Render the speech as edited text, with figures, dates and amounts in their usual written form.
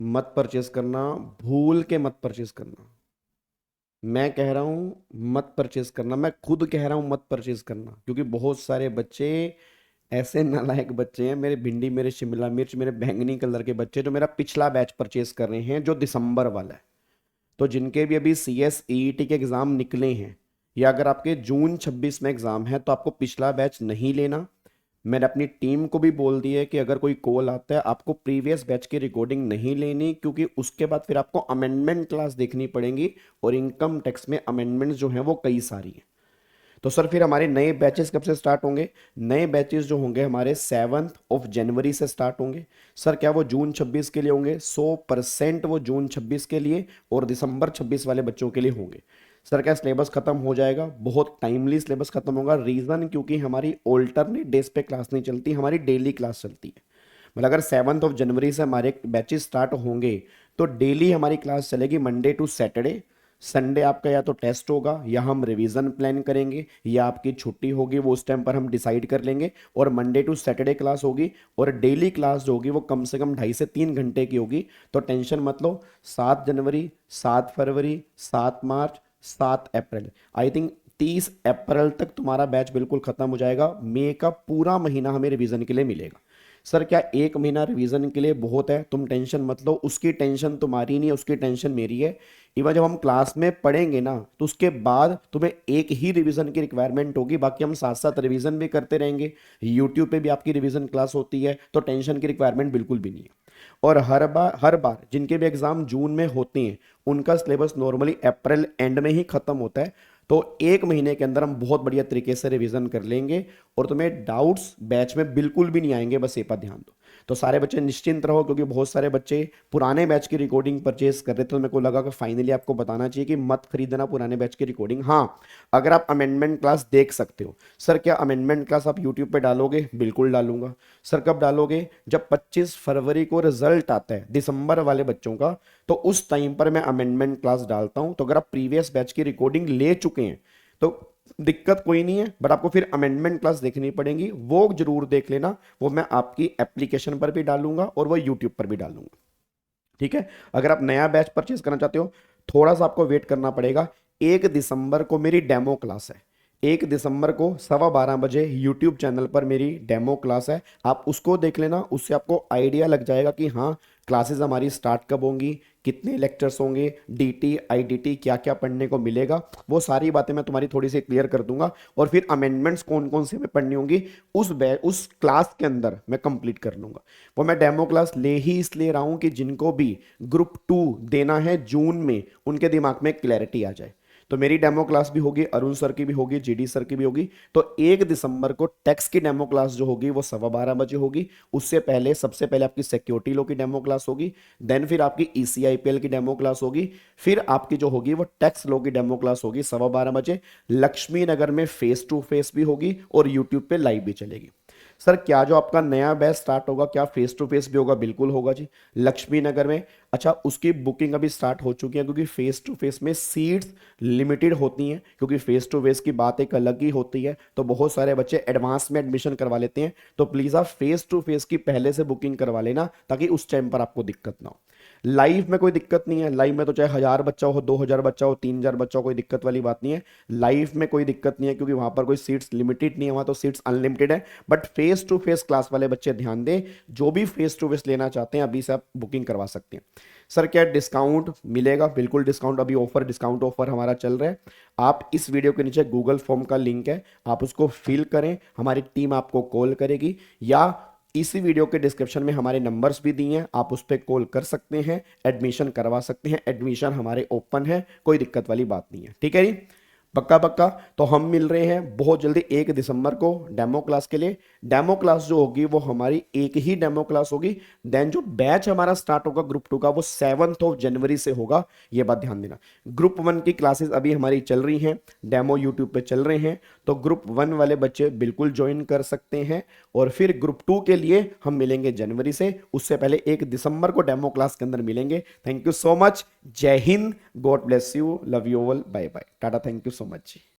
मत परचेस करना, भूल के मत परचेस करना। मैं कह रहा हूं मत परचेस करना, मैं खुद कह रहा हूं मत परचेस करना, क्योंकि बहुत सारे बच्चे ऐसे नालायक बच्चे हैं, मेरे भिंडी, मेरे शिमला मिर्च, मेरे बैंगनी कलर के बच्चे जो मेरा पिछला बैच परचेस कर रहे हैं, जो दिसंबर वाला है। तो जिनके भी अभी सी एस ई टी के एग्जाम निकले हैं, या अगर आपके जून 26 में एग्जाम है, तो आपको पिछला बैच नहीं लेना। मैंने अपनी टीम को भी बोल दिया है कि अगर कोई कॉल आता है, आपको प्रीवियस बैच की रिकॉर्डिंग नहीं लेनी, क्योंकि उसके बाद फिर आपको अमेंडमेंट क्लास देखनी पड़ेगी, और इनकम टैक्स में अमेंडमेंट्स जो हैं वो कई सारी हैं। तो सर फिर हमारे नए बैचेस कब से स्टार्ट होंगे? नए बैचेस जो होंगे हमारे 7 जनवरी से स्टार्ट होंगे। सर क्या वो जून 26 के लिए होंगे? 100% वो जून 26 के लिए और दिसंबर 26 वाले बच्चों के लिए होंगे। सर क्या सिलेबस खत्म हो जाएगा? बहुत टाइमली सिलेबस खत्म होगा। रीजन क्योंकि हमारी ऑल्टरनेट डेज पे क्लास नहीं चलती, हमारी डेली क्लास चलती है। मतलब अगर 7 जनवरी से हमारे बैचेस स्टार्ट होंगे, तो डेली हमारी क्लास चलेगी मंडे टू सैटरडे। संडे आपका या तो टेस्ट होगा, या हम रिवीजन प्लान करेंगे, या आपकी छुट्टी होगी, वो उस टाइम पर हम डिसाइड कर लेंगे। और मंडे टू सैटरडे क्लास होगी, और डेली क्लास जो होगी वो कम से कम 2.5 से 3 घंटे की होगी। तो टेंशन मत लो। 7 जनवरी, 7 फरवरी, 7 मार्च, 7 अप्रैल, आई थिंक 30 अप्रैल तक तुम्हारा बैच बिल्कुल खत्म हो जाएगा। मई का पूरा महीना हमें रिवीजन के लिए मिलेगा। सर क्या 1 महीना रिवीजन के लिए बहुत है? तुम टेंशन मत लो, उसकी टेंशन तुम्हारी नहीं है, उसकी टेंशन मेरी है। इवन जब हम क्लास में पढ़ेंगे ना, तो उसके बाद तुम्हें एक ही रिवीजन की रिक्वायरमेंट होगी, बाकी हम साथ साथ रिवीजन भी करते रहेंगे। यूट्यूब पे भी आपकी रिवीजन क्लास होती है, तो टेंशन की रिक्वायरमेंट बिल्कुल भी नहीं है। और हर बार जिनके भी एग्जाम जून में होते हैं, उनका सिलेबस नॉर्मली अप्रैल एंड में ही खत्म होता है। तो 1 महीने के अंदर हम बहुत बढ़िया तरीके से रिवीजन कर लेंगे, और तुम्हें डाउट्स बैच में बिल्कुल भी नहीं आएंगे, बस ये पर ध्यान दो। तो सारे बच्चे निश्चिंत रहो, क्योंकि बहुत सारे बच्चे पुराने बैच की रिकॉर्डिंग परचेज कर रहे थे, तो मेरे को लगा कि फाइनली आपको बताना चाहिए कि मत खरीदना पुराने बैच की रिकॉर्डिंग। हाँ, अगर आप अमेंडमेंट क्लास देख सकते हो। सर क्या अमेंडमेंट क्लास आप यूट्यूब पे डालोगे? बिल्कुल डालूंगा। सर कब डालोगे? जब 25 फरवरी को रिजल्ट आता है दिसंबर वाले बच्चों का, तो उस टाइम पर मैं अमेंडमेंट क्लास डालता हूं। तो अगर आप प्रीवियस बैच की रिकॉर्डिंग ले चुके हैं, तो दिक्कत कोई नहीं है, बट आपको फिर अमेंडमेंट क्लास देखनी पड़ेगी, वो जरूर देख लेना। वो मैं आपकी एप्लीकेशन पर भी डालूंगा, और वो यूट्यूब पर भी डालूंगा। ठीक है? अगर आप नया बैच परचेज करना चाहते हो, थोड़ा सा आपको वेट करना पड़ेगा। 1 दिसंबर को मेरी डेमो क्लास है। 1 दिसंबर को 12:15 बजे यूट्यूब चैनल पर मेरी डेमो क्लास है। आप उसको देख लेना, उससे आपको आइडिया लग जाएगा कि हाँ, क्लासेस हमारी स्टार्ट कब होंगी, कितने लेक्चर्स होंगे, डीटी आईडीटी क्या क्या पढ़ने को मिलेगा, वो सारी बातें मैं तुम्हारी थोड़ी सी क्लियर कर दूंगा। और फिर अमेंडमेंट्स कौन कौन से हमें पढ़नी होंगी, उस क्लास के अंदर मैं कंप्लीट कर लूंगा। वो मैं डेमो क्लास ले ही इसलिए रहा हूं कि जिनको भी ग्रुप 2 देना है जून में, उनके दिमाग में क्लैरिटी आ जाए। तो मेरी डेमो क्लास भी होगी, अरुण सर की भी होगी, जीडी सर की भी होगी। तो 1 दिसंबर को टैक्स की डेमो क्लास जो होगी वो 12:15 बजे होगी। उससे पहले सबसे पहले आपकी सिक्योरिटी लॉ की डेमो क्लास होगी। देन फिर आपकी ईसीआईपीएल की डेमो क्लास होगी। फिर आपकी जो होगी वो टैक्स लॉ की डेमो क्लास होगी 12:15 बजे। लक्ष्मी नगर में फेस टू फेस भी होगी, और यूट्यूब पे लाइव भी चलेगी। सर क्या जो आपका नया बैच स्टार्ट होगा, क्या फेस टू फेस भी होगा? बिल्कुल होगा जी, लक्ष्मी नगर में। अच्छा, उसकी बुकिंग अभी स्टार्ट हो चुकी है, क्योंकि फेस टू फेस में सीट्स लिमिटेड होती हैं, क्योंकि फेस टू फेस की बात एक अलग ही होती है। तो बहुत सारे बच्चे एडवांस में एडमिशन करवा लेते हैं। तो प्लीज़ आप फेस टू फेस की पहले से बुकिंग करवा लेना, ताकि उस टाइम पर आपको दिक्कत ना हो। लाइव में कोई दिक्कत नहीं है। लाइव में तो चाहे 1,000 बच्चा हो, 2,000 बच्चा हो, 3,000 बच्चा हो, कोई दिक्कत वाली बात नहीं है। लाइव में कोई दिक्कत नहीं है, क्योंकि वहां पर कोई सीट्स लिमिटेड नहीं है, वहां तो सीट्स अनलिमिटेड है। But face to face class वाले बच्चे ध्यान दें, जो भी फेस टू फेस लेना चाहते हैं अभी से आप बुकिंग करवा सकते हैं। सर क्या डिस्काउंट मिलेगा? बिल्कुल डिस्काउंट, अभी ऑफर, डिस्काउंट ऑफर हमारा चल रहा है। आप इस वीडियो के नीचे गूगल फॉर्म का लिंक है, आप उसको फिल करें, हमारी टीम आपको कॉल करेगी, या इसी वीडियो के डिस्क्रिप्शन में हमारे नंबर्स भी दिए हैं, आप उस पर कॉल कर सकते हैं, एडमिशन करवा सकते हैं। एडमिशन हमारे ओपन है, कोई दिक्कत वाली बात नहीं है। ठीक है जी? पक्का पक्का। तो हम मिल रहे हैं बहुत जल्दी 1 दिसंबर को डेमो क्लास के लिए। डेमो क्लास जो होगी वो हमारी एक ही डेमो क्लास होगी। देन जो बैच हमारा स्टार्ट होगा ग्रुप 2 का, वो 7 जनवरी से होगा। ये बात ध्यान देना। ग्रुप 1 की क्लासेस अभी हमारी चल रही हैं, डेमो यूट्यूब पे चल रहे हैं। तो ग्रुप 1 वाले बच्चे बिल्कुल ज्वाइन कर सकते हैं। और फिर ग्रुप 2 के लिए हम मिलेंगे जनवरी से, उससे पहले 1 दिसंबर को डेमो क्लास के अंदर मिलेंगे। Thank you so much. Jai Hind, god bless you, love you all, bye bye, tata, thank you so much.